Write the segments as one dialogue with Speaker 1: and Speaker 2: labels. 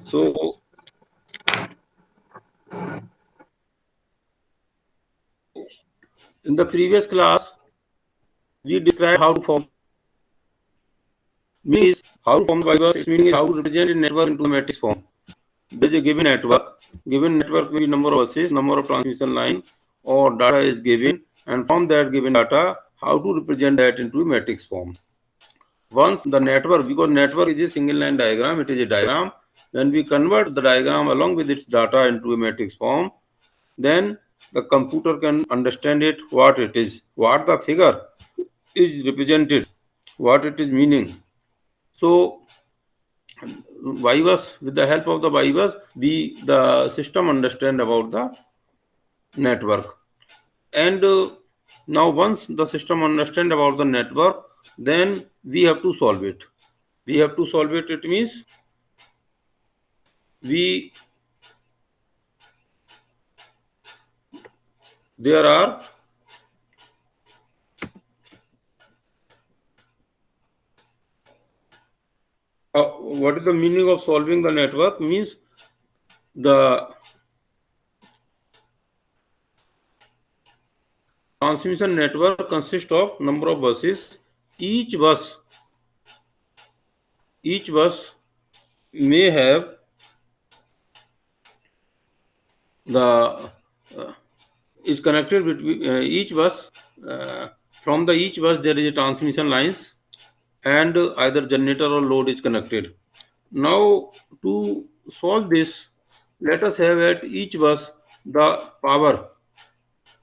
Speaker 1: So in the previous class, we described how to form. Meaning is how to form the bus. Its meaning is how to represent a network into a matrix form. There is a given network. Given network may be number of buses, number of transmission line, or data is given, and from that given data, how to represent that into a matrix form. Once the network, because network is a single line diagram, it is a diagram. When we convert the diagram along with its data into a matrix form, then the computer can understand it, what it is, what the figure is represented, what it is meaning. So Vibus, with the help of the Vibus, the system understand about the network. And now once the system understand about the network, then we have to solve it. We have to solve it. It means there are what is the meaning of solving the network? Means the transmission network consists of number of buses. Each bus may have the is connected between each bus. From the each bus there is a transmission lines, and either generator or load is connected. Now to solve this, let us have at each bus the power,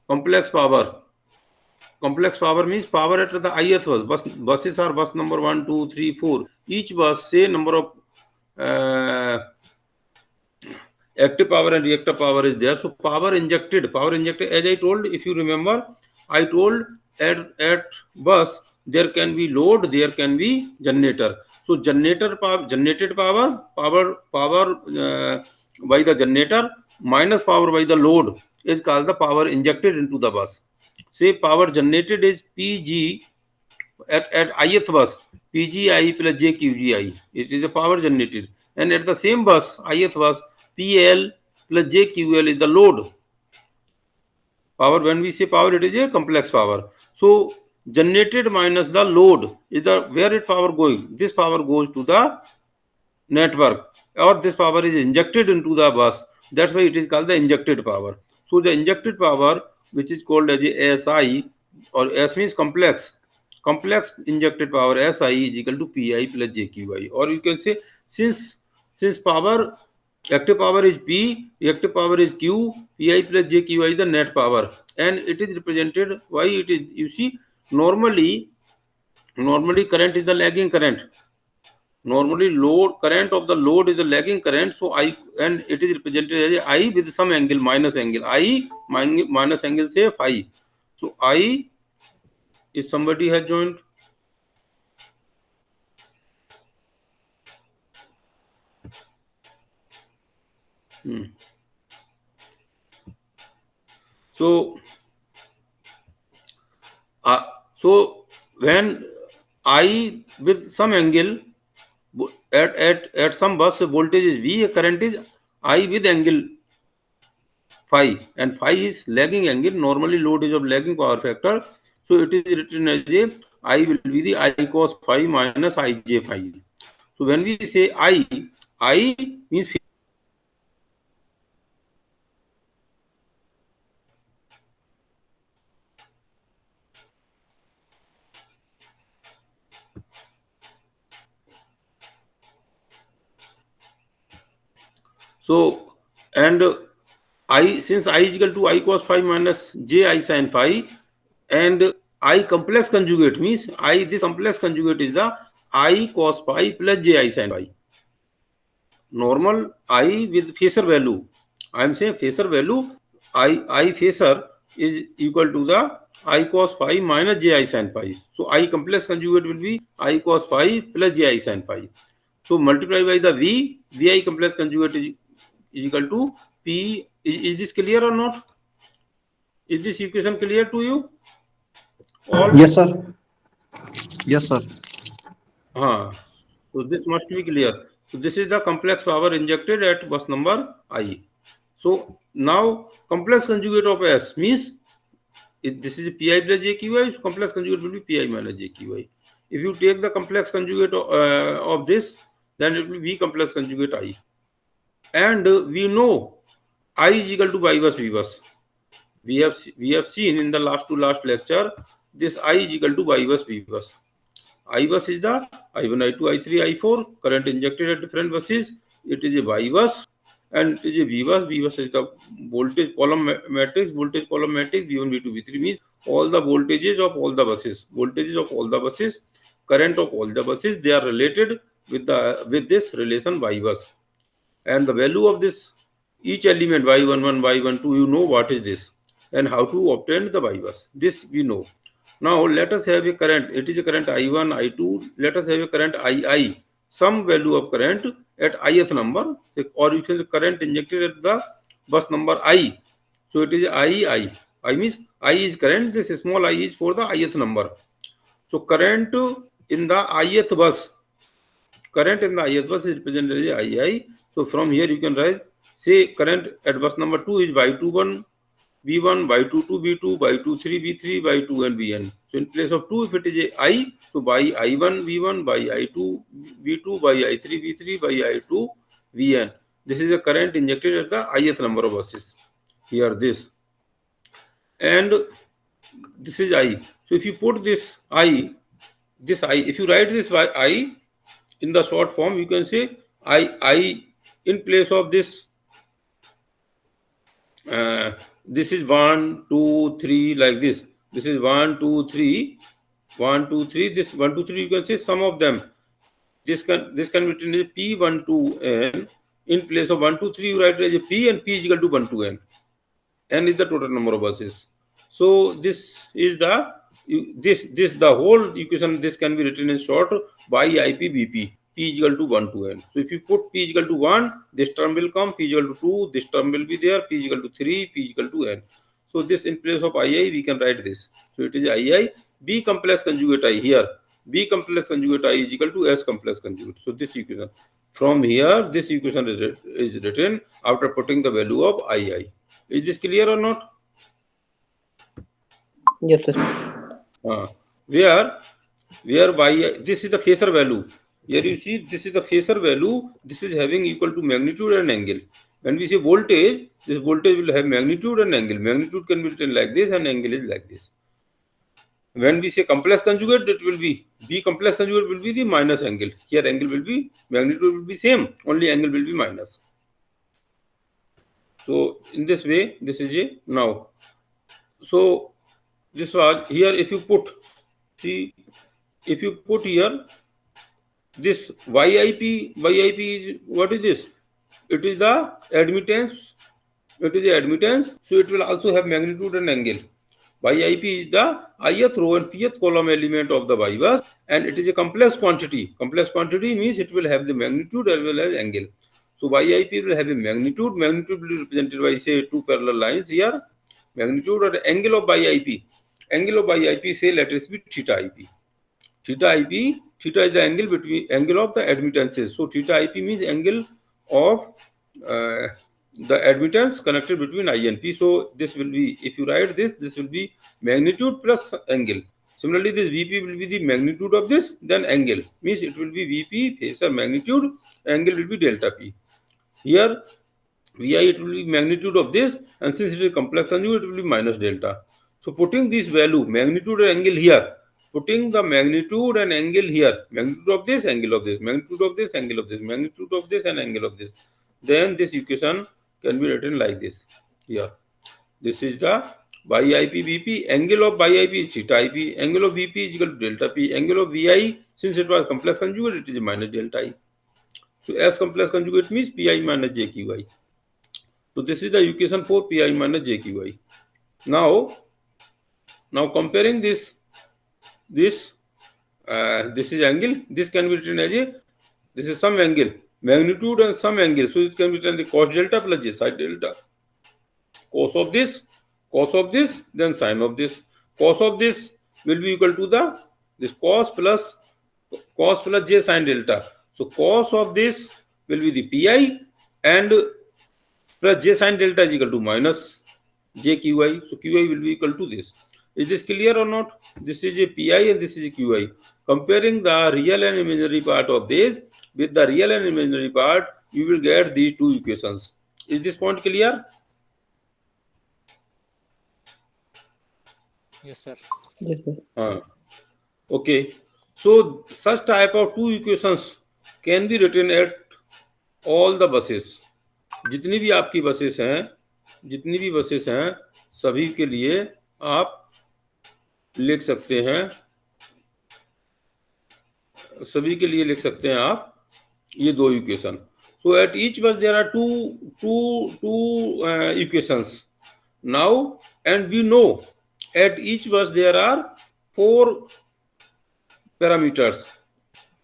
Speaker 1: complex power. Complex power means power at the ith bus. Buses are bus number 1, 2, 3, 4. Each bus, say number of active power and reactive power is there. So power injected, as I told, if you remember, I told at bus there can be load, there can be generator. So generated power by the generator minus power by the load is called the power injected into the bus. Say power generated is Pg at ith bus, Pgi plus jqgi. It is the power generated. And at the same bus, ith bus, PL plus jql is the load. Power, when we say power, it is a complex power. So generated minus the load is the where it power going. This power goes to the network, or this power is injected into the bus. That's why it is called the injected power. So the injected power, which is called as a SI, or S means complex injected power, SI is equal to PI plus JQI. Or you can say, since power, active power is P, reactive power is Q, PI plus JQI is the net power, and it is represented. Why it is? You see, normally current is the lagging current. Normally load current of the load is the lagging current. So I, and it is represented as I with some angle, minus angle. I minus angle, say phi. So I, if somebody has joined. So when I with some angle at some bus voltage is V, current is I with angle phi, and phi is lagging angle. Normally load is of lagging power factor. So it is written as a I will be the I cos phi minus Ij phi. So when we say I means so, and I, since I is equal to I cos phi minus J I sin phi, and I complex conjugate means this complex conjugate is the I cos phi plus J I sin phi. Normal I with phasor value, I am saying phasor value, I phasor is equal to the I cos phi minus J I sin phi. So I complex conjugate will be I cos phi plus J I sin phi. So multiply by the Vi complex conjugate is equal to P. Is this clear or not? Is this equation clear to you? All?
Speaker 2: Yes, sir. Yes, sir.
Speaker 1: So this must be clear. So this is the complex power injected at bus number I. So now complex conjugate of S means this is Pi plus JQi, so complex conjugate will be Pi minus JQi. If you take the complex conjugate of this, then it will be complex conjugate I. And we know I is equal to Y bus V bus. We have seen in the last lecture, this I is equal to Y bus V bus. I bus is the I1, I2, I3, I4 current injected at different buses. It is a Y bus and it is a V bus. V bus is the voltage column matrix. Voltage column matrix V1, V2, V3 means all the voltages of all the buses. Voltages of all the buses, current of all the buses, they are related with this relation Y bus. And the value of this each element Y11, Y12, you know what is this and how to obtain the Y bus. This we know. Now let us have a current. It is a current I1, I2. Let us have a current II. Some value of current at ith number, or you can current injected at the bus number I. So it is I. I means I is current. This small I is for the ith number. So current in the ith bus. Current in the ith bus is represented as II. So from here you can write, say current at bus number 2 is Y21 V1, Y22 V2, Y23 V3, Y2n Vn. So in place of 2, if it is a I, so by I1 V1, by I2 V2, by I3 V3, by I2 Vn. This is the current injected at the ith number of buses. Here this. And this is I. So if you put this I, if you write this by I in the short form, you can say I in place of this. This is 1, 2, 3 like this. This is 1, 2, 3, 1, 2, 3. This 1, 2, 3. You can say some of them. This can be written as P1, 2, N. In place of 1, 2, 3, you write it as a P, and P is equal to 1, 2, N. N is the total number of buses. So this is the whole equation. This can be written in short by IP BP. P is equal to 1 to N. So if you put P is equal to 1, this term will come. P is equal to 2, this term will be there. P is equal to 3, P is equal to N. So this in place of II, we can write this. So it is II. B complex conjugate I here. B complex conjugate I is equal to S complex conjugate. So this equation. From here, this equation is written after putting the value of II. Is this clear or not?
Speaker 2: Yes, sir.
Speaker 1: Where Y, this is the phasor value. Here you see, this is the phasor value. This is having equal to magnitude and angle. When we say voltage, this voltage will have magnitude and angle. Magnitude can be written like this and angle is like this. When we say complex conjugate, it will be B complex conjugate will be the minus angle. Here angle will be, magnitude will be same, only angle will be minus. So in this way, this is a now. So this was here. If you put, see, if you put here this YIP is, what is this? It is the admittance. It is the admittance. So it will also have magnitude and angle. YIP is the ith row and pth column element of the Y bus, and it is a complex quantity. Complex quantity means it will have the magnitude as well as angle. So YIP will have a magnitude. Magnitude will be represented by, say, two parallel lines here. Magnitude or angle of YIP. Angle of YIP, say, let us be theta IP. Theta IP, theta is the angle of the admittances. So theta IP means angle of the admittance connected between I and P. So this will be, if you write this will be magnitude plus angle. Similarly, this VP will be the magnitude of this, then angle. Means it will be VP, phasor magnitude, angle will be delta P. Here, VI, it will be magnitude of this, and since it is complex conjugate, it will be minus delta. So putting this value, magnitude and angle here, putting the magnitude and angle here, magnitude of this, angle of this, magnitude of this, angle of this, magnitude of this, and angle of this, then this equation can be written like this. Here, this is the YIP BP, angle of YIP is theta IP, angle of BP is equal to delta P, angle of VI, since it was complex conjugate, it is minus delta I. So S complex conjugate means PI minus JQI. So this is the equation for Pi minus JQI. Now comparing this is angle. This can be written as this is some angle, magnitude and some angle. So it can be written as cos delta plus J sine delta. Cos of this, then sine of this. Cos of this will be equal to this cos plus J sine delta. So cos of this will be the pi, and plus j sin delta is equal to minus j qi. So qi will be equal to this. Is this clear or not? This is a pi and this is a qi. Comparing the real and imaginary part of this with the real and imaginary part, you will get these two equations. Is this point clear?
Speaker 2: Yes, sir.
Speaker 3: Yes, sir.
Speaker 1: Okay. So such type of two equations can be written at all the buses. जितनी भी आपकी buses हैं, सभी के लिए आप लिख सकते हैं, आप ये दो equation. So at each bus there are two equations now, and we know at each bus there are 4 parameters.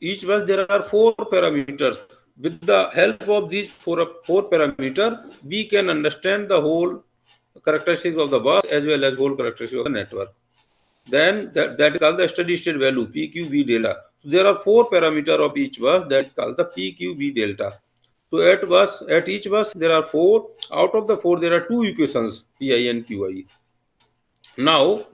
Speaker 1: Each bus there are 4 parameters. With the help of these four parameters, we can understand the whole characteristics of the bus as well as whole characteristics of the network. Then that is called the steady state value, PQV delta. So there are 4 parameters of each bus, that is called the PQV delta. So at each bus there are 4. Out of the 4 there are 2 equations, Pi and Qi. Now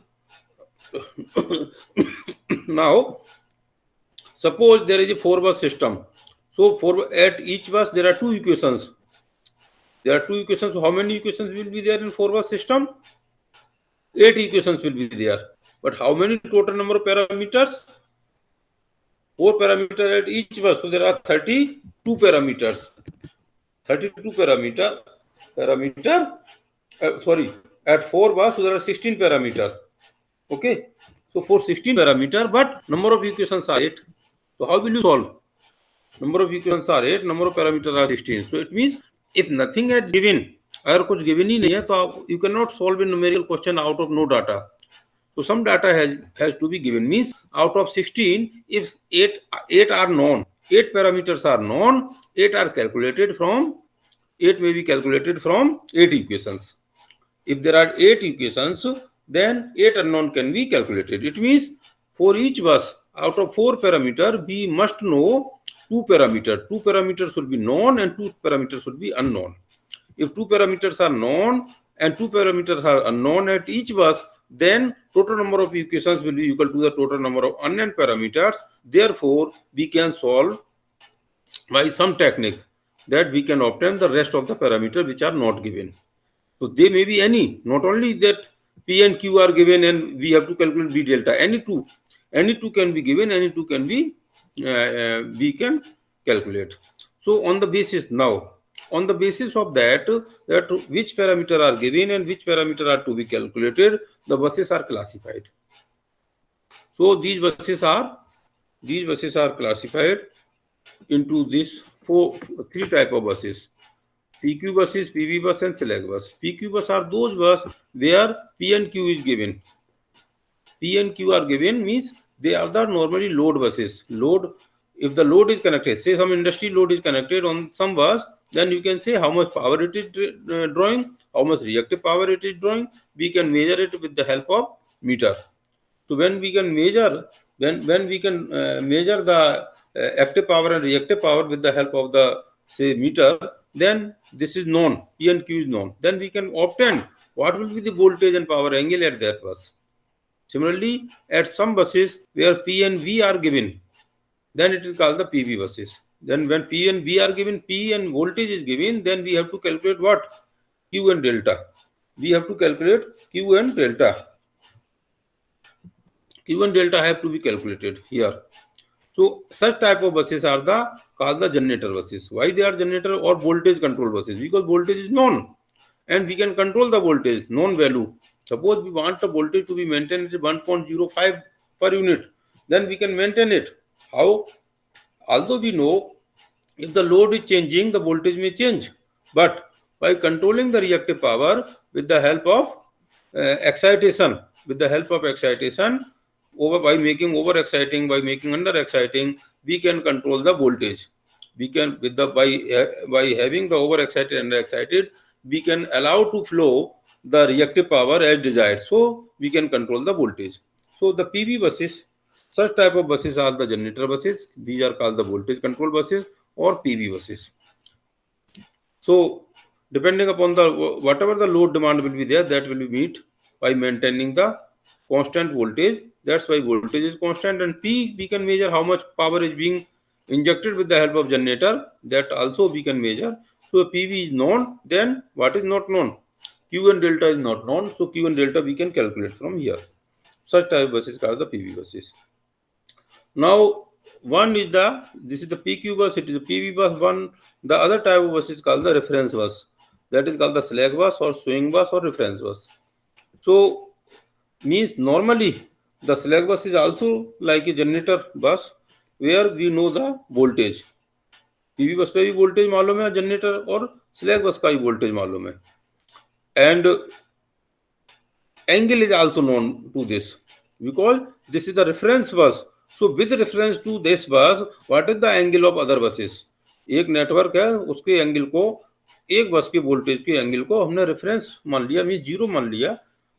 Speaker 1: suppose there is a 4 bus system. So at each bus there are 2 equations. So how many equations will be there in 4 bus system? 8 equations will be there. But how many total number of parameters? 4 parameters at each bus. So there are 32 parameters. 32 parameter. At 4 bus, so there are 16 parameters. Okay. So for 16 parameter, but number of equations are 8. So how will you solve? Number of equations are 8, number of parameters are 16. So it means if nothing is given, अगर कुछ given ही नहीं है, तो you cannot solve a numerical question out of no data. So some data has to be given. Means out of 16, if 8 are known, 8 parameters are known, 8 are calculated from 8 may be calculated from 8 equations. If there are 8 equations, then 8 unknown can be calculated. It means for each bus, out of 4 parameters, we must know 2 parameters. 2 parameters should be known and 2 parameters should be unknown. If 2 parameters are known and 2 parameters are unknown at each bus, then total number of equations will be equal to the total number of unknown parameters. Therefore, we can solve by some technique that we can obtain the rest of the parameters which are not given. So they may be any, not only that P and Q are given and we have to calculate V delta. Any two can be given, any two can be we can calculate. So on the basis of that which parameter are given and which parameter are to be calculated, the buses are classified. So these buses are classified into these three type of buses: PQ buses, PV bus, and select bus. PQ bus are those bus where P and Q is given. P and Q are given means they are the normally load buses. If the load is connected, say some industry load is connected on some bus, then you can say how much power it is drawing, how much reactive power it is drawing. We can measure it with the help of meter. So when we can measure, measure the active power and reactive power with the help of the say meter, then this is known, P and Q is known. Then we can obtain what will be the voltage and power angle at that bus. Similarly, at some buses where P and V are given, then it is called the PV buses. Then when P and V are given, P and voltage is given, then we have to calculate what? Q and delta. We have to calculate Q and delta. Q and delta have to be calculated here. So such type of buses are called the generator buses. Why they are generator or voltage control buses? Because voltage is known and we can control the voltage, known value. Suppose we want the voltage to be maintained at 1.05 per unit, then we can maintain it. How? Although we know if the load is changing, the voltage may change. But by controlling the reactive power with the help of excitation, by making over exciting, by making under exciting, we can control the voltage. We can by having the over excited and under excited, we can allow to flow the reactive power as desired. So we can control the voltage. So the PV buses Such type of buses are the generator buses. These are called the voltage control buses or PV buses. So depending upon the whatever the load demand will be there, that will be met by maintaining the constant voltage. That's why voltage is constant. And P, we can measure how much power is being injected with the help of generator. That also we can measure. So PV is known. Then what is not known? Q and delta is not known. So Q and delta we can calculate from here. Such type of buses called the PV buses. Now, this is the PQ bus, it is a PV bus. The other type of bus is called the reference bus. That is called the slack bus or swing bus or reference bus. So, means normally the slack bus is also like a generator bus where we know the voltage. PV बस पे भी voltage मालूम है generator और slag बस का भी voltage मालूम है. And angle is also known to this because this is the reference bus. So with reference to this bus, what is the angle of other buses? एक नेटवर्क है, उसके एंगल को, एक बस के वोल्टेज के एंगल को हमने रेफरेंस मान लिया, मीन 0 मान लिया,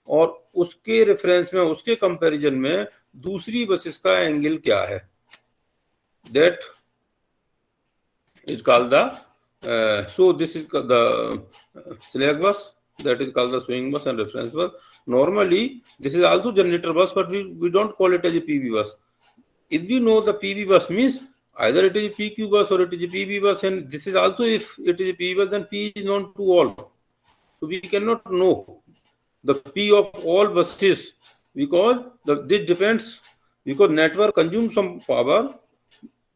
Speaker 1: और उसके रेफरेंस में, उसके कंपैरिजन में दूसरी बसेस का एंगल क्या है, that is called the so this is the slack bus, that is called the swing bus and reference bus. Normally this is also generator bus, but we don't call it as a PV bus. If we know the PV bus means either it is a PQ bus or it is a PV bus, and this is also, if it is a PV bus, then P is known to all. So we cannot know the P of all buses because this depends, because network consumes some power.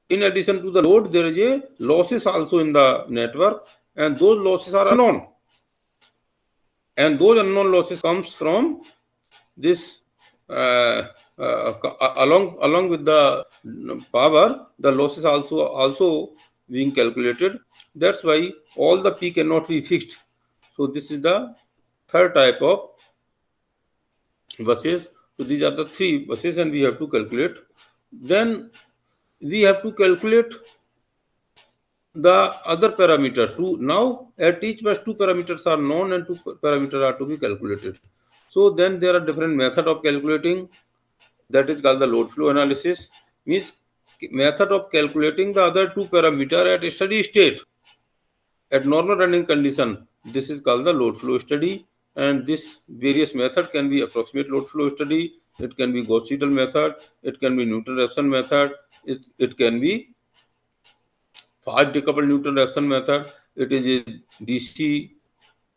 Speaker 1: In addition to the load, there is a losses also in the network, and those losses are unknown. And those unknown losses comes from this along with the power, the losses also being calculated. That's why all the P cannot be fixed. So this is the third type of buses. So these are the 3 buses, and we have to calculate. Then we have to calculate the other parameter too. Now at each bus 2 parameters are known and 2 parameters are to be calculated. So then there are different method of calculating, that is called the load flow analysis. Means method of calculating the other 2 parameter at a steady state at normal running condition. This is called the load flow study, and this various method can be approximate load flow study, it can be Gauss-Seidel method, it can be Newton-Raphson method, it can be fast decoupled Newton-Raphson method, it is a DC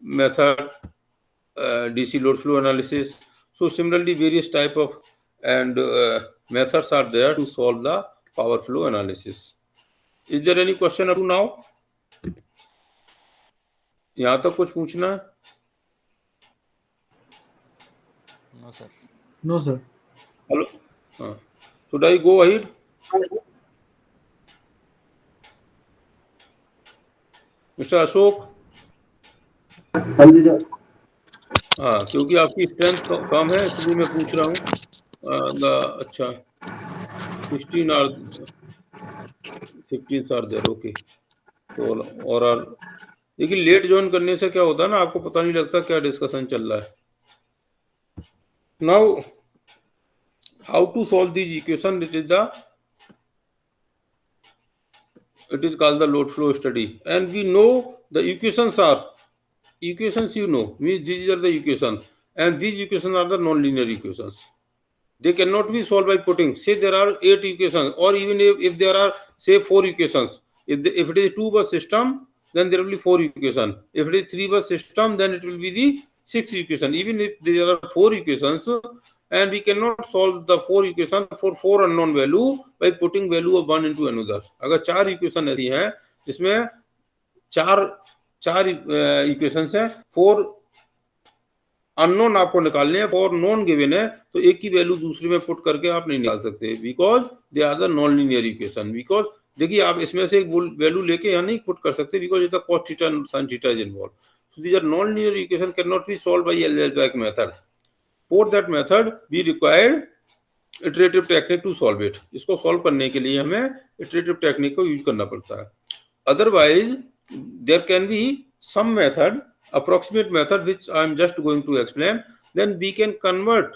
Speaker 1: method, DC load flow analysis. So similarly various type of and methods are there to solve the power flow analysis. Is there any question up to now? यहाँ तक कुछ पूछना है?
Speaker 2: No sir.
Speaker 3: No sir.
Speaker 1: Hello. Should I go ahead? Mr. Ashok?
Speaker 4: हाँ जी sir.
Speaker 1: हाँ, क्योंकि आपकी strength कम है इसलिए मैं पूछ रहा हूँ. अच्छा 16 और 15 आर देयर, ओके. तो और लेकिन लेट ज्वाइन करने से क्या होता है ना, आपको पता नहीं लगता क्या डिस्कशन चल रहा है. Now how to solve this equation, it is called the load flow study, and we know the equations, you know, means these are the equations, and these equations are the non-linear equations. They cannot be solved by putting, say there are 8 equations, or even if there are say 4 equations. If it is a 2 bus system, then there will be 4 equations. If it is 3 bus system, then it will be the 6 equation. Even if there are 4 equations, and we cannot solve the 4 equations for 4 unknown value by putting value of one into another. अगर 4 equation ऐसी हैं जिसमें चार equations हैं, 4 unknown आपको निकालने हैं, 4 non given है, तो एक की वैल्यू दूसरे में पुट करके आप नहीं निकाल सकते, because they are the non linear equation. Because देखिए आप इसमें से एक वैल्यू लेके यहाँ नहीं पुट कर सकते, because it the cos theta and sin theta is involve. So these are non linear equation can not be solve by algebraic method. For that method we required iterative technique to solve it. इसको solve करने के लिए हमें iterative technique को use करना पड़ता है. Otherwise there can be some method, approximate method, which I am just going to explain. Then we can convert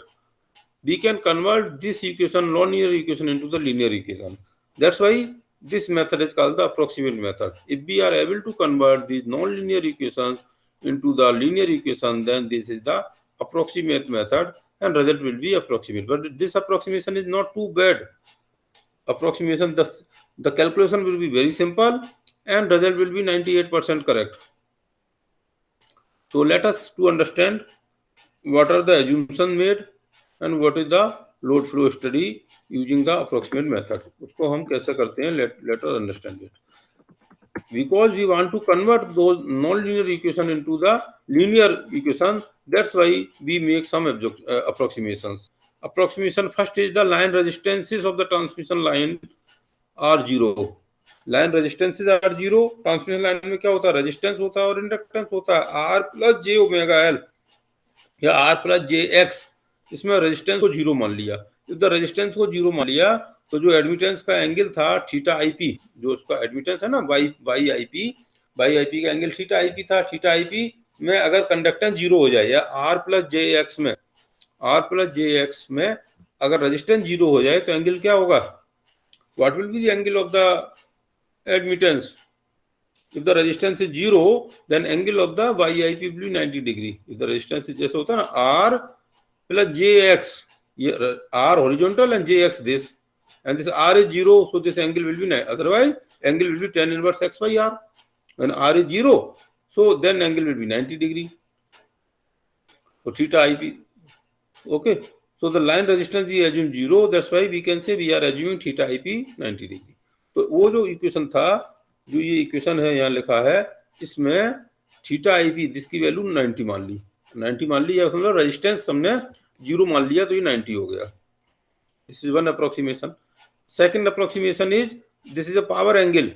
Speaker 1: we can convert this equation, non-linear equation, into the linear equation. That's why this method is called the approximate method. If we are able to convert these non-linear equations into the linear equation, then this is the approximate method, and result will be approximate. But this approximation is not too bad. Approximation, the calculation will be very simple, and result will be 98% correct. So let us to understand what are the assumptions made and what is the load flow study using the approximate method. उसको हम कैसे करते हैं? Let us understand it. Because we want to convert those non-linear equation into the linear equation, that's why we make some approximations. Approximation first is the line resistances of the transmission line are zero. Line resistances are zero. Transmission line में क्या होता है? Resistance होता है और inductance होता है. R plus J omega L या आर प्लस जे एक्स, इसमें रेजिस्टेंस को जीरो मान लिया. इफ द रेजिस्टेंस को जीरो मान लिया तो जो एडमिटेंस का एंगल था थीटा आईपी, जो उसका एडमिटेंस है ना वाई आईपी का एंगल थीटा आईपी था. थीटा आईपी में अगर कंडक्टेंस जीरो हो जाए या आर प्लस जे एक्स में अगर रेजिस्टेंस जीरो हो जाए तो एंगल क्या होगा? What will be the angle of the admittance? If the resistance is zero, then angle of the YIP will be 90 degree. If the resistance is जैसे होता है ना R plus JX, R horizontal and JX this, and this R is zero, so this angle will be 9. Otherwise, angle will be tan inverse X by R. When R is zero, so then angle will be 90 degree. So theta IP, okay. So the line resistance we assume zero. That's why we can say we are assuming theta IP 90 degree. तो वो जो equation था, जो ये equation है यहाँ लिखा है, इसमें थीटा आईपी जिसकी वैल्यू 90 मान ली, या मतलब रेजिस्टेंस हमने जीरो मान लिया तो ये 90 हो गया. This is one approximation. Second approximation is this is a power angle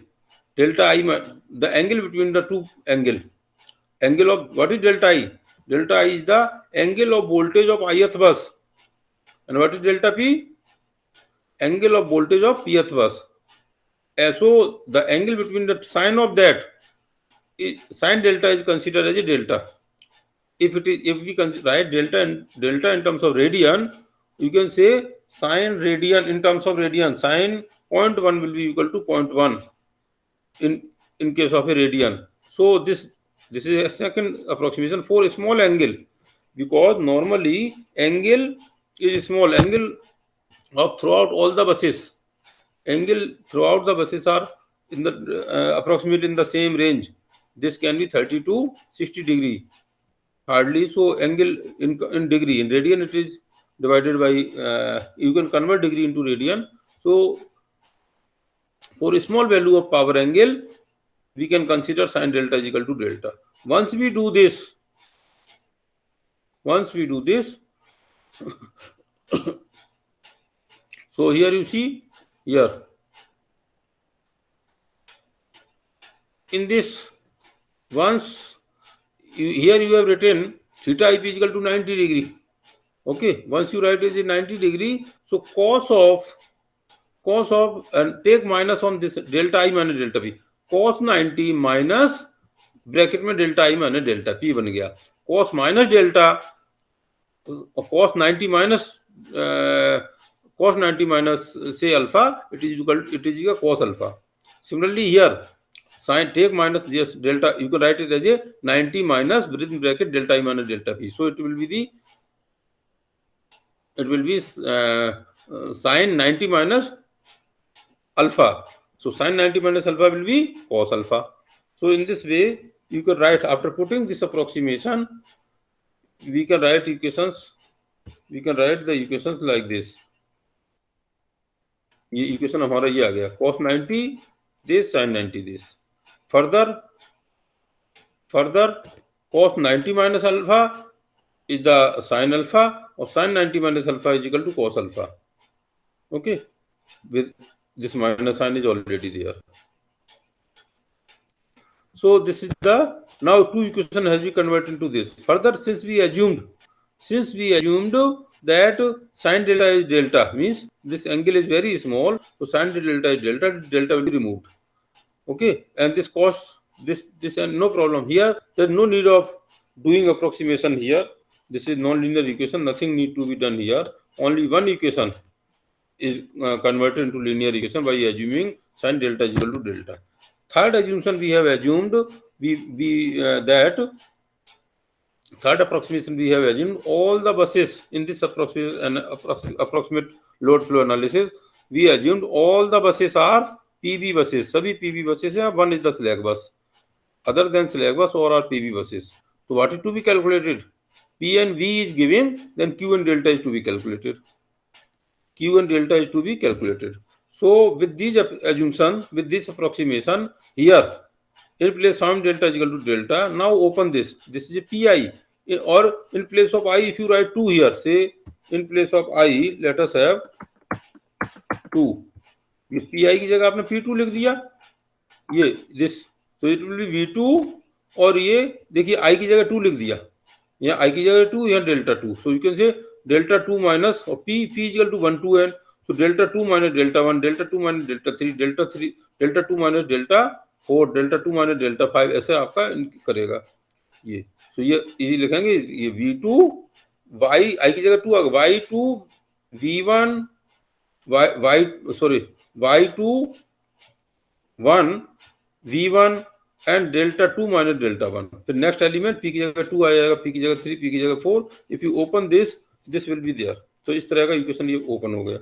Speaker 1: delta I, the angle between the two angle of what is delta I? Delta I is the angle of voltage of ith बस, and what is delta P? Angle of voltage of pth बस. So the angle between the sine of that sine delta is considered as a delta. If we write delta in terms of radian, you can say sine radian in terms of radian. Sine 0.1 will be equal to 0.1 in case of a radian. So this is a second approximation for a small angle, because normally angle is small. Angle of throughout all the buses. Angle throughout the buses are in the approximately in the same range. This can be 30 to 60 degree hardly. So angle in degree, in radian it is divided by you can convert degree into radian. So for a small value of power angle we can consider sine delta is equal to delta. Once we do this so here you see, here in this, once here you have written theta ip is equal to 90 degree. Okay, once you write it is 90 degree, so cos of and take minus on this delta I minus delta p. Cos 90 minus bracket में delta आई minus delta P बन गया. cos minus delta, cos 90 minus say alpha, it is equal cos alpha. Similarly here sin, take minus this delta, you can write it as a 90 minus within bracket delta I minus delta p. So it will be sin 90 minus alpha. So sin 90 minus alpha will be cos alpha. So in this way you can write, after putting this approximation, we can write the equations like this. ये equation हमारा ये आ गया, cos 90 this, sin 90 this. Further cos 90 minus alpha is the sin alpha, or sin 90 minus alpha is equal to cos alpha. Okay, with this minus sign is already there. So this is the, now two equation has been converted into this. Further, since we assumed that sin delta is delta, means this angle is very small, so sin delta is delta will be removed. Okay, and this cos, this and no problem here. There is no need of doing approximation here. This is non-linear equation, nothing need to be done here. only one equation is converted into linear equation by assuming sin delta is equal to delta. Third assumption we have assumed that third approximation we have assumed all the buses in this approximate load flow analysis. We assumed all the buses are PV buses. सभी PV buses हैं. One is the slack bus. Other than slack bus, or are PV buses. So what is to be calculated? P and V is given, then Q and delta is to be calculated. Q and delta is to be calculated. So with these assumption, with this approximation here, in place sin delta is equal to delta. Now open this. This is a Pi. Or in place of I, if you write 2 here, say in place of I, let us have 2. ये Pi की जगह आपने P2 लिख दिया. ये this, so it will be V2. और ये देखिए I की जगह 2 लिख दिया. यहाँ I की जगह 2, यहाँ delta 2. So you can say delta 2 minus or P is equal to 1 to n. So delta 2 minus delta 1, delta 2 minus delta 3, delta 2 minus delta 4, delta 2 minus delta 5, ऐसे आपका करेगा ये. तो ये इजी लिखेंगे. ये V2 y I की जगह 2 आ गया. Y2 V1 Y2 1 V1 and delta 2 minus delta 1. फिर नेक्स्ट एलिमेंट P की जगह 2 आ जाएगा, P की जगह 3, P की जगह 4. If you open this will be there. तो इस तरह का इक्वेशन ये ओपन हो गया.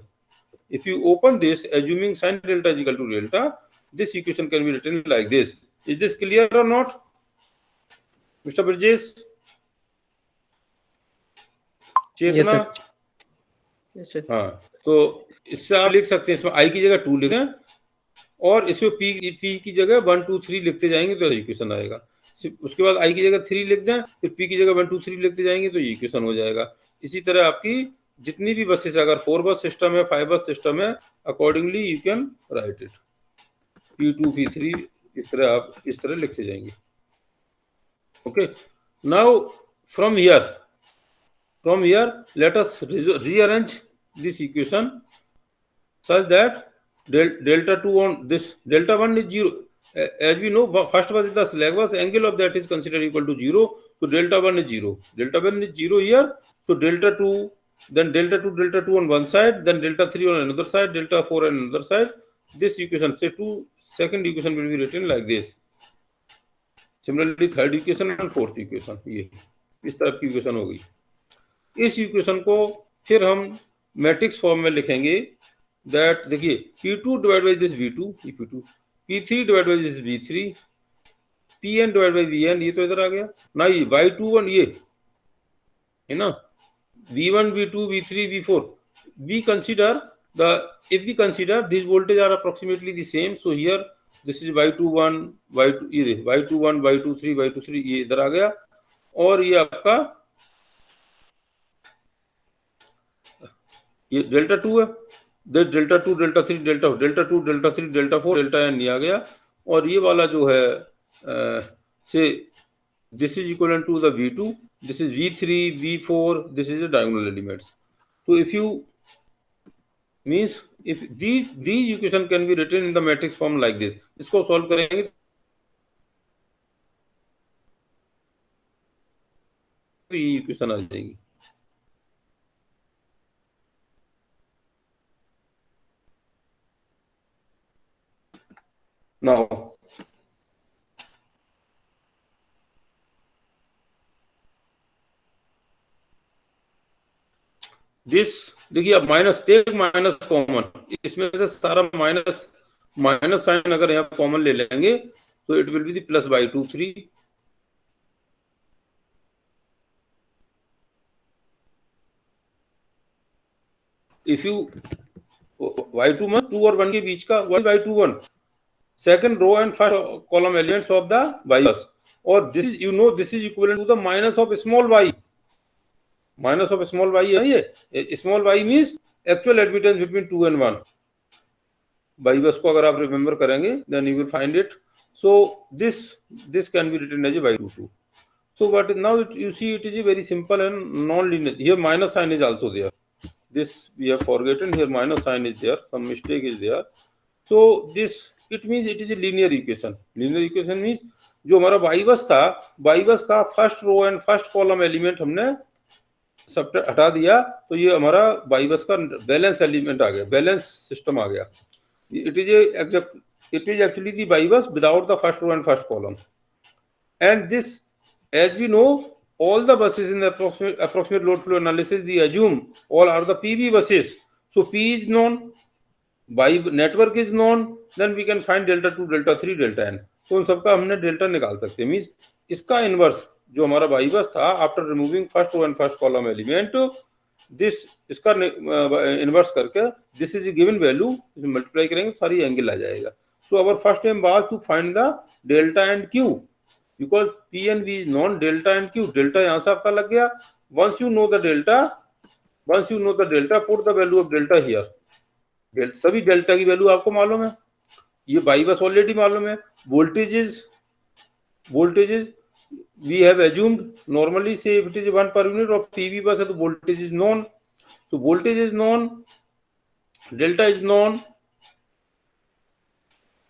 Speaker 1: If you open this, assuming sin delta is equal to delta, this equation can be written like this. Is this clear or not, Mr. Burgess? Chetna?
Speaker 3: Yes, sir.
Speaker 1: हाँ, तो इससे आप लिख सकते हैं, इसमें I की जगह 2 लिखें और इसमें P की जगह 1 2 3 लिखते जाएंगे तो इक्वेशन आएगा. उसके बाद I की जगह 3 लिख दें, फिर P की जगह 1 2 3 लिखते जाएंगे तो ये इक्वेशन हो जाएगा. इसी तरह आपकी जितनी भी बसेस, अगर 4 बस सिस्टम है, 5 बस सिस्टम है, accordingly you can write it. P2 P3 इस तरह आप इस तरह लिखते जाएंगे. Okay. Now from here let us rearrange this equation such that delta 2 on this delta 1 is 0. As we know, first bus is the slack bus, angle of that is considered equal to 0. So delta 1 is 0. Delta 1 is 0 here. So delta 2, then delta 2 on one side, then delta 3 on another side, delta 4 on another side. This equation, say second equation will be written like this. Similarly, third equation and fourth equation, ये इस तरह की equation हो गई. इस equation को फिर हम मैट्रिक्स फॉर्म में लिखेंगे. दैट देखिए P2 divide by this V2, P3 divide by this V3, Pn divide by Vn. ये तो इधर आ गया ना. ये Y21 ये है ना. V1 V2 V3 V4. If we consider these voltage are approximately the same, so here this is Y21 Y21 Y23 ये इधर आ गया. और ये आपका ये डेल्टा 2 है. Delta 2 delta 3 delta 2 delta 3 delta 4 delta n ये आ गया. और ये वाला जो है से this is equivalent to the V2, this is V3 V4, this is the diagonal elements. So if these equation can be written in the matrix form like this. इसको solve करेंगे तो ये इक्वेशन आ जाएगी. Now दिस देखिए अब take minus common. इसमें से सारा माइनस साइन अगर यहाँ कॉमन ले लेंगे तो it will be the plus Y23. If you Y21 2 और 1 के बीच का Y21 second row and first column elements of the Y bus. और this is this is equivalent to the minus of small y. Minus of small y है ये. Small y means actual admittance between 2 and 1. Y बस को अगर आप remember करेंगे then you will find it. So this can be written as Y22. So what now you see it is a very simple and non-linear. Here minus sign is also there. This we have forgotten. Here minus sign is there. Some mistake is there. So this it means it is a linear equation. Linear equation means जो हमारा y बस था, y bus का first row and first column element हमने सब हटा दिया तो ये हमारा बाई बस का बैलेंस एलिमेंट आ गया, बैलेंस सिस्टम आ गया. It is actually the Y bus without the first row and first column. And this, as we know, all the buses in the approximate load flow analysis, we assume all are the PV buses. So P is known, by network is known, then we can find delta 2, delta 3, delta n. तो उन सबका हमने delta निकाल सकते हैं. Means इसका inverse जो हमारा बाई बस था after removing first row and first column element, this इसका इनवर्स करके this is given value multiply करेंगे सारी एंगल आ जाएगा. So our first aim was to find the delta and Q. Because P and V is known, delta and Q. Delta यहाँ से आपका लग गया. Once you know the delta, put the value of delta here. सभी delta की value आपको मालूम है. ये बाई बस ऑलरेडी मालूम है. Voltages we have assumed normally, say if it is 1 per unit of PV bus है तो voltage is known. So voltage is known, delta is known.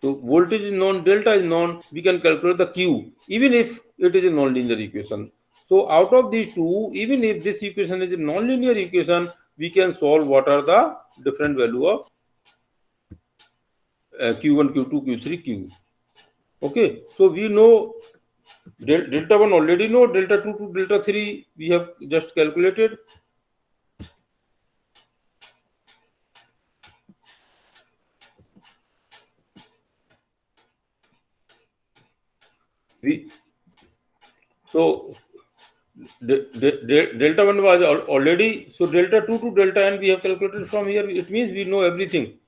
Speaker 1: So voltage is known, delta is known, we can calculate the Q even if it is a non-linear equation. So out of these two, even if this equation is a non-linear equation, we can solve what are the different value of Q1, Q2, Q3, Q. Okay, so we know delta 1 already know, delta 2 to delta 3 we have just calculated. So delta 1 was already, so delta 2 to delta n we have calculated from here. It means we know everything,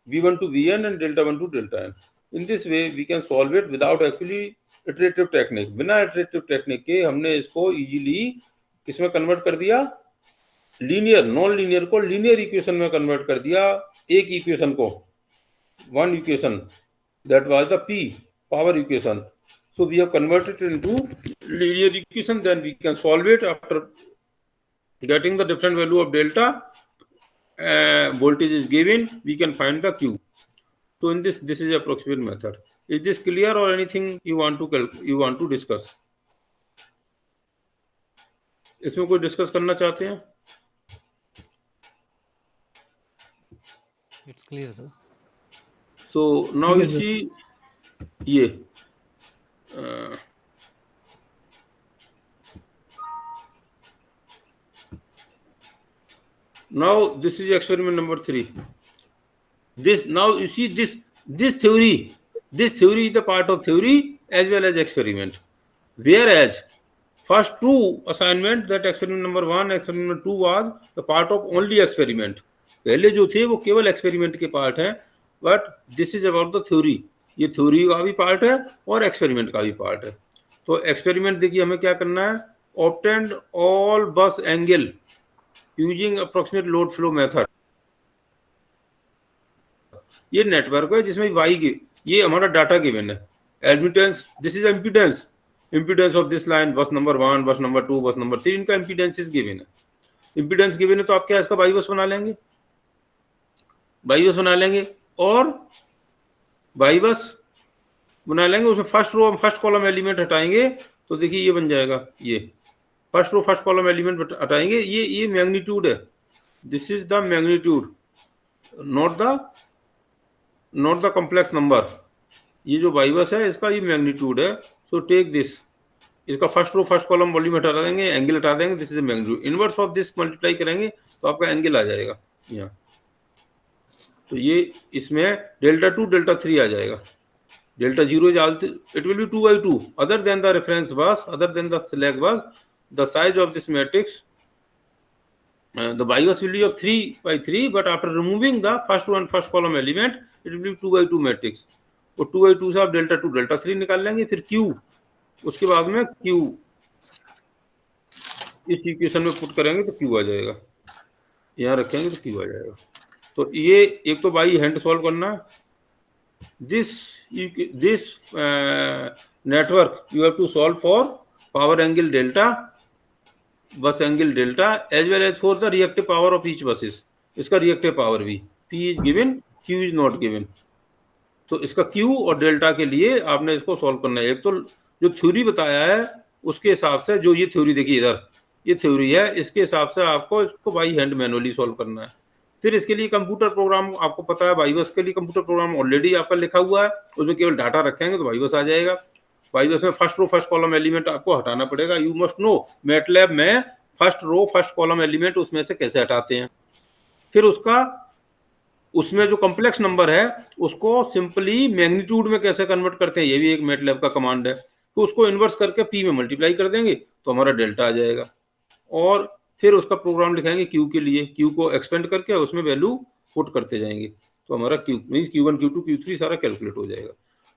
Speaker 1: v1 to vn and delta 1 to delta n. In this way we can solve it without actually iterative technique. बिना iterative technique के हमने इसको easily किसमें convert कर दिया, linear non linear को linear equation में convert कर दिया. एक इक्वेशन को, one equation, that was the P power equation. So we have converted it into linear equation. Then we can solve it after getting the different value of delta. Voltage is given. We can find the Q. So in this is approximate method. Is this clear or anything you want to discuss? इसमें कोई discuss करना चाहते हैं?
Speaker 2: It's clear, sir.
Speaker 1: So now you see ये now this is experiment number 3. This now you see this theory is the part of theory as well as experiment. Whereas first two assignment, that experiment number 1, experiment number 2 was the part of only experiment. पहले जो थे वो केवल experiment के part हैं, but this is about the theory. ये theory का भी पार्ट है और एक्सपेरिमेंट का भी पार्ट है. तो एक्सपेरिमेंट देखिए हमें क्या करना है, ऑब्टेन्ड ऑल बस angle using approximate load flow method. ये नेटवर्क है जिसमें वाई की ये हमारा डाटा गिवन है. Admittance, this is impedance of this line, बस नंबर 1, बस नंबर 2, बस नंबर 3, इनका इम्पीडेंस गिवन है. इम्पीडेंस गिवन है तो आप क्या इसका बाई बस बना लेंगे, और बाई बस बना लेंगे. उसमें first row first column element हटाएंगे तो देखिए ये बन जाएगा. ये first row first column element हटाएंगे. ये मैग्नीट्यूड है. This is the magnitude, not the complex number. ये जो बाई बस है इसका ये मैग्नीट्यूड है. सो टेक दिस, इसका first row first column volume हटा देंगे, एंगल हटा देंगे. This is magnitude. Inverse of this multiply करेंगे तो आपका एंगल आ जाएगा यहाँ. तो ये इसमें डेल्टा 2 डेल्टा 3 आ जाएगा. Delta 0 it will be 2/2 other than the reference bus, other than the slack bus. The size of this matrix, the Y bus will be of 3/3, but after removing the first row and first column element it will be 2/2 matrix. तो 2/2 से आप delta 2 delta 3 निकाल लेंगे. फिर Q, उसके बाद में Q इस इक्वेशन में पुट करेंगे तो Q आ जाएगा. यहाँ रखेंगे तो Q आ जाएगा. तो ये एक तो बाई हैंड सॉल्व करना. This network you have to solve for power angle delta, bus angle delta, as well as for the reactive power of each buses. इसका रिएक्टिव पावर भी P is given, Q is not given. तो इसका Q और delta के लिए आपने इसको solve करना है. एक तो जो थ्योरी बताया है उसके हिसाब से, जो ये थ्योरी देखिए इधर, ये थ्योरी है, इसके हिसाब से आपको इसको बाई हैंड मैनुअली सॉल्व करना है। फिर इसके लिए कंप्यूटर प्रोग्राम आपको पता है, वाइवस के लिए कंप्यूटर प्रोग्राम ऑलरेडी आपका लिखा हुआ है, उसमें केवल डाटा रखेंगे तो वाइवस आ जाएगा। वाइवस में first row first column element आपको हटाना पड़ेगा। यू मस्ट नो मैटलैब में first row first column element उसमें से कैसे हटाते हैं। फिर उसमें जो कॉम्प्लेक्स नंबर है उसको सिंपली मैग्नीट्यूड में कैसे कन्वर्ट करते हैं, ये भी एक मैटलैब का कमांड है। तो उसको इन्वर्स करके पी में मल्टीप्लाई कर देंगे तो हमारा डेल्टा आ जाएगा। और फिर उसका प्रोग्राम लिखाएंगे क्यू के लिए, क्यू को एक्सपेंड करके उसमें वैल्यू पुट करते जाएंगे तो हमारा Q means Q1 Q2 Q3 सारा कैलकुलेट हो जाएगा।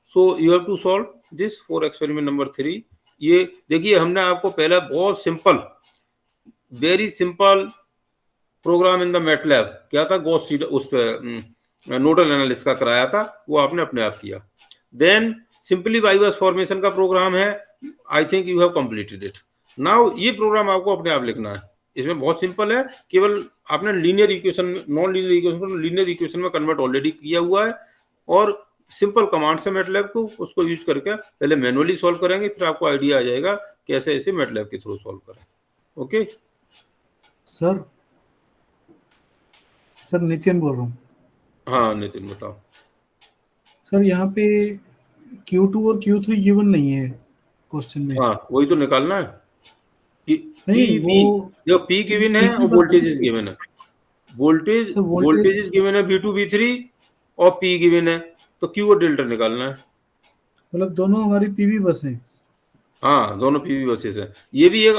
Speaker 1: So you have to solve this for experiment number 3। ये देखिए हमने आपको पहले बहुत simple very simple program in the MATLAB क्या था, गॉस सीड उस पर नोडल एनालिसिस का कराया था, वो आपने अपने आप किया। देन सिंपली वाइवस फॉर्मेशन का प्रोग्राम है, I think you have completed it. Now ये प्रोग्राम आपको अपने आप लिखना है। इसमें बहुत सिंपल है, केवल आपने linear equation non linear equation को लीनियर इक्वेशन में कन्वर्ट ऑलरेडी किया हुआ है और सिंपल कमांड से मैटलैब को उसको यूज करके पहले मैनुअली सॉल्व करेंगे, फिर आपको आइडिया आ जाएगा कैसे इसे मैटलैब के थ्रू सॉल्व करें। ओके
Speaker 5: सर नितिन बोल रहा हूँ।
Speaker 1: हाँ नितिन बताओ।
Speaker 5: सर यहाँ पे Q2 और Q3 गिवन नहीं है क्वेश्चन में।
Speaker 1: हाँ वही तो निकालना है कि
Speaker 5: नहीं, वो
Speaker 1: जो P गिवन है और वोल्टेज इज गिवन है। वोल्टेज इज गिवन है V2 V3 और P गिवन है, तो Q और डेल्टा निकालना है।
Speaker 5: मतलब दोनों हमारी पीवी बस हैं।
Speaker 1: हाँ दोनों पीवी बसेस हैं। ये भी एक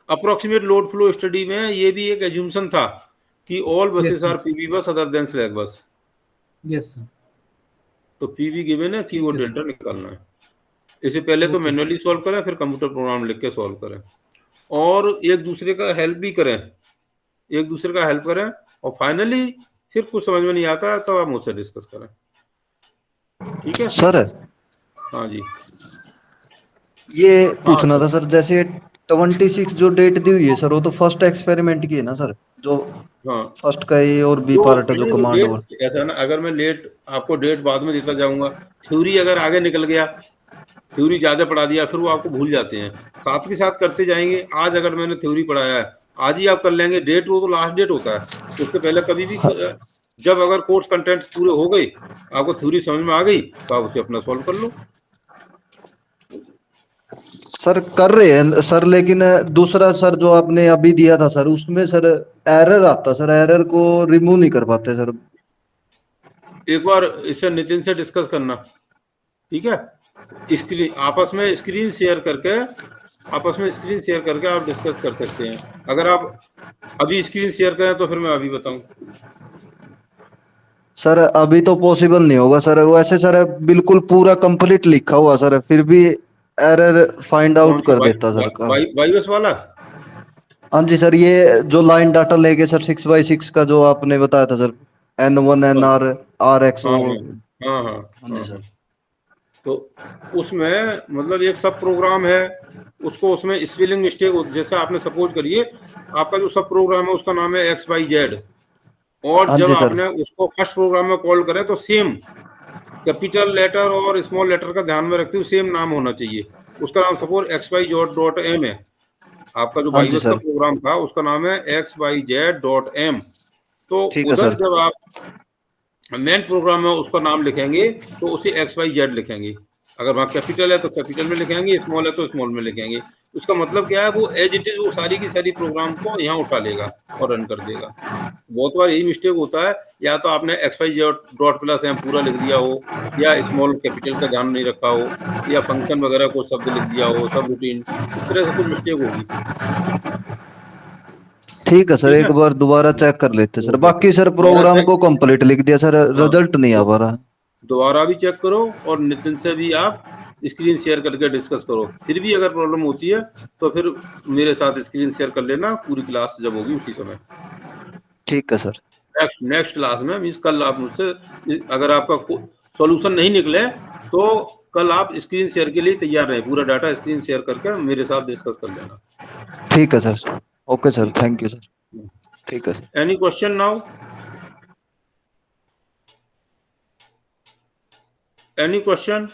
Speaker 1: अप्रोक्सीमेट लोड फ्लो स्टडी में ये भी एक एज्यूमशन था कि ऑल बसेस आर पीवी बस अदर देन स्लैक बस।
Speaker 5: Yes sir.
Speaker 1: तो पीवी गिवन है, Q और डेल्टा निकालना है। इसे पहले तो मैनुअली सॉल्व करें, फिर कंप्यूटर प्रोग्राम लिख के सॉल्व करें और एक दूसरे का हेल्प भी करें, एक दूसरे का हेल्प करें और फाइनली फिर कुछ समझ में नहीं आता तो आप मुझसे डिस्कस करें। ठीक है
Speaker 6: सर?
Speaker 1: हाँ जी,
Speaker 6: ये पूछना था सर, जैसे 26 जो डेट दी हुई है सर, वो तो फर्स्ट एक्सपेरिमेंट की है ना सर, जो
Speaker 1: हाँ
Speaker 6: फर्स्ट का ए और बी पार्ट है जो कमांड और
Speaker 1: ऐसा है ना, अगर मैं आपको डेट बाद में देता जाऊंगा, थ्योरी अगर आगे निकल गया, थ्योरी ज्यादा पढ़ा दिया फिर वो आपको भूल जाते हैं। साथ के साथ करते जाएंगे। आज अगर मैंने थ्योरी पढ़ाया है आज ही आप कर लेंगे, डेट वो तो लास्ट डेट होता है, उससे पहले कभी भी जब अगर कोर्स कंटेंट्स पूरे हो गए, आपको थ्योरी समझ में आ गई तो आप उसे अपना सॉल्व कर लो।
Speaker 6: सर कर रहे हैं सर, लेकिन दूसरा सर जो आपने अभी दिया था सर, उसमें सर एरर आता सर, एरर को रिमूव नहीं कर पाते सर।
Speaker 1: एक बार इससे नितिन से डिस्कस करना, ठीक है? स्क्रीन आपस में स्क्रीन शेयर करके आप डिस्कस कर सकते हैं। अगर आप अभी स्क्रीन शेयर करें तो फिर मैं अभी बताऊं।
Speaker 6: सर अभी तो पॉसिबल नहीं होगा सर, वैसे सर बिल्कुल पूरा कंप्लीट लिखा हुआ सर, फिर भी एरर फाइंड आउट कर देता सर का।
Speaker 1: वाइवस वाला?
Speaker 6: हाँ जी सर, ये जो लाइन डाटा लेके सर 6x6 का जो आपने बताया था सर, N1 NR RX वो।
Speaker 1: हाँ
Speaker 6: जी सर।
Speaker 1: तो उसमें मतलब एक सब प्रोग्राम है, उसको उसमें स्पेलिंग मिस्टेक हो, जैसे आपने सपोज करिए आपका जो सब प्रोग्राम है उसका नाम है XYZ और जब आपने उसको फर्स्ट प्रोग्राम में कॉल करें तो सेम कैपिटल लेटर और स्मॉल लेटर का ध्यान में रखते हुए सेम नाम होना चाहिए। उसका नाम सपोज XYZ.m है। आपका जो वाइवस का प्रोग्राम था उसका नाम है XYZ.m। तो उधर जब आप मेन प्रोग्राम में उसका नाम लिखेंगे तो उसे XYZ लिखेंगे। अगर वहाँ कैपिटल है तो कैपिटल में लिखेंगे, स्मॉल है तो स्मॉल में लिखेंगे। उसका मतलब क्या है, वो एज इट इज वो सारी की सारी प्रोग्राम को यहाँ उठा लेगा और रन कर देगा। बहुत बार यही मिस्टेक होता है, या तो आपने XYZ.m पूरा लिख दिया हो, या स्मॉल कैपिटल का ध्यान नहीं रखा हो, या फंक्शन वगैरह को शब्द लिख दिया हो, सब रूटीन, इस तरह से कुछ मिस्टेक होगी।
Speaker 6: ठीक है सर, एक बार दोबारा चेक कर लेते सर। बाकी सर प्रोग्राम को कंप्लीट लिख दिया सर, रिजल्ट नहीं आ पा रहा।
Speaker 1: दोबारा भी चेक करो और नितिन से भी आप स्क्रीन शेयर करके डिस्कस करो। फिर भी अगर प्रॉब्लम होती है तो फिर मेरे साथ स्क्रीन शेयर कर लेना, पूरी क्लास जब होगी उसी समय।
Speaker 6: ठीक है सर।
Speaker 1: नेक्स्ट क्लास में मींस कल आप मुझसे, अगर आपका सॉल्यूशन नहीं निकले तो कल आप स्क्रीन शेयर के लिए तैयार रहें, पूरा डाटा स्क्रीन शेयर करके मेरे साथ डिस्कस कर लेना।
Speaker 6: ठीक है sir. Okay sir, thank you sir. ठीक है sir.
Speaker 1: Any question now? Any question?